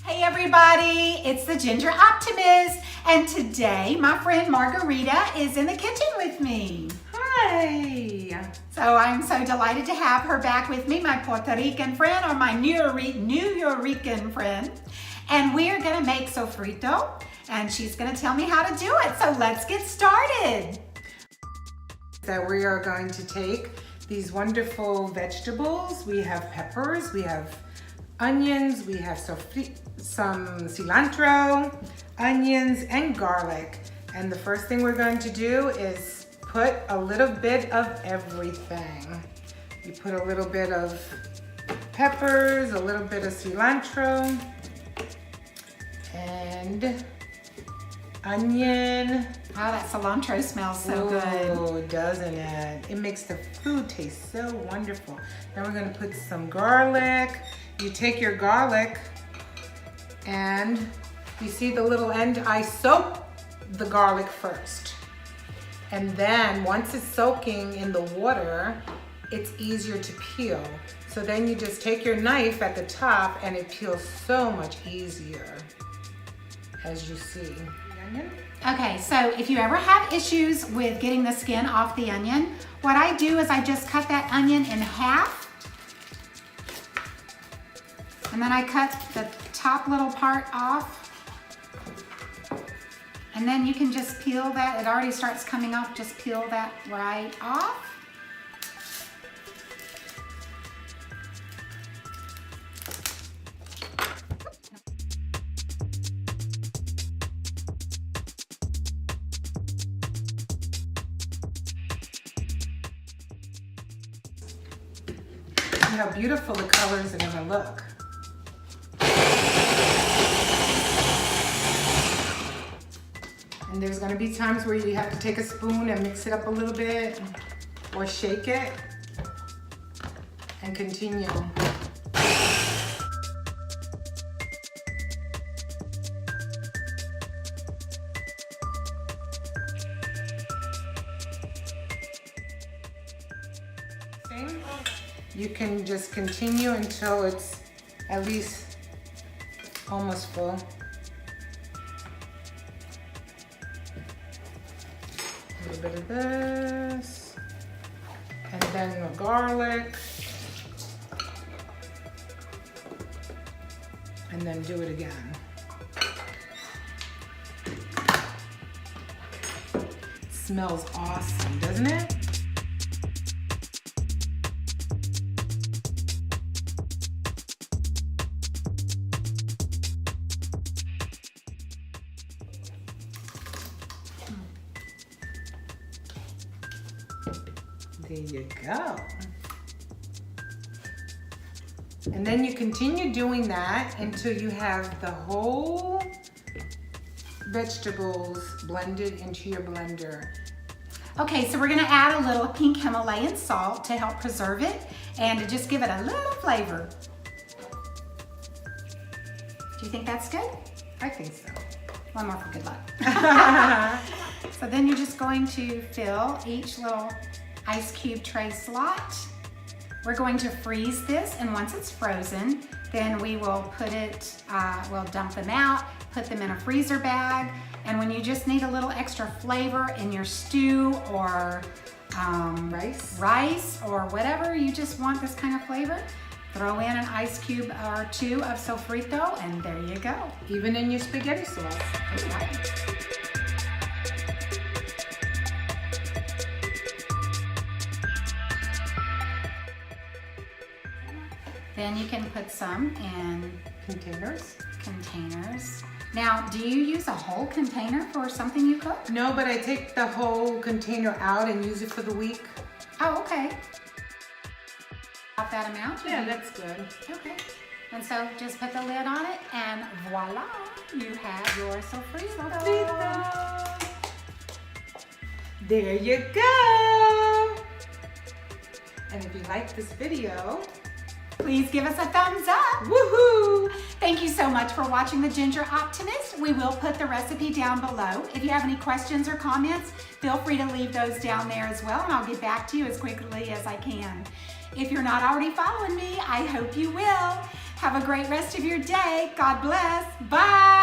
Hey everybody, it's the Ginger Optimist, and today my friend Margarita is in the kitchen with me. Hi! So I'm so delighted to have her back with me, my Puerto Rican friend, or my New Rican friend. And we are gonna make sofrito, and she's gonna tell me how to do it. So let's get started. So we are going to take these wonderful vegetables. We have peppers, we have onions, we have some cilantro, onions, and garlic. And the first thing we're going to do is put a little bit of everything. You put a little bit of peppers, a little bit of cilantro, and onion. Oh, that cilantro smells so good. Oh, doesn't it? It makes the food taste so wonderful. Then we're gonna put some garlic. You take your garlic and you see the little end, I soak the garlic first. And then once it's soaking in the water, it's easier to peel. So then you just take your knife at the top and it peels so much easier, as you see. Onion? Okay, so if you ever have issues with getting the skin off the onion, what I do is I just cut that onion in half. And then I cut the top little part off. And then you can just peel that. It already starts coming off. Just peel that right off. See how beautiful the colors are gonna look. And there's gonna be times where you have to take a spoon and mix it up a little bit or shake it and continue. You can just continue until it's at least almost full. A little bit of this, and then the garlic, and then do it again. It smells awesome, doesn't it? There you go. And then you continue doing that until you have the whole vegetables blended into your blender. Okay, so we're gonna add a little pink Himalayan salt to help preserve it and to just give it a little flavor. Do you think that's good? I think so. One more for good luck. So then you're just going to fill each little ice cube tray slot. We're going to freeze this, and once it's frozen, then we will put it, we'll dump them out, put them in a freezer bag, and when you just need a little extra flavor in your stew or rice or whatever, you just want this kind of flavor, throw in an ice cube or two of sofrito, and there you go. Even in your spaghetti sauce. Okay. Then you can put some in containers. Now, do you use a whole container for something you cook? No, but I take the whole container out and use it for the week. Oh, okay. About that amount? Yeah, that's good. Okay. And so just put the lid on it, and voila, you have your sofrito. There you go. And if you like this video, please give us a thumbs up. Woohoo! Thank you so much for watching The Ginger Optimist. We will put the recipe down below. If you have any questions or comments, feel free to leave those down there as well, and I'll get back to you as quickly as I can. If you're not already following me, I hope you will. Have a great rest of your day. God bless. Bye.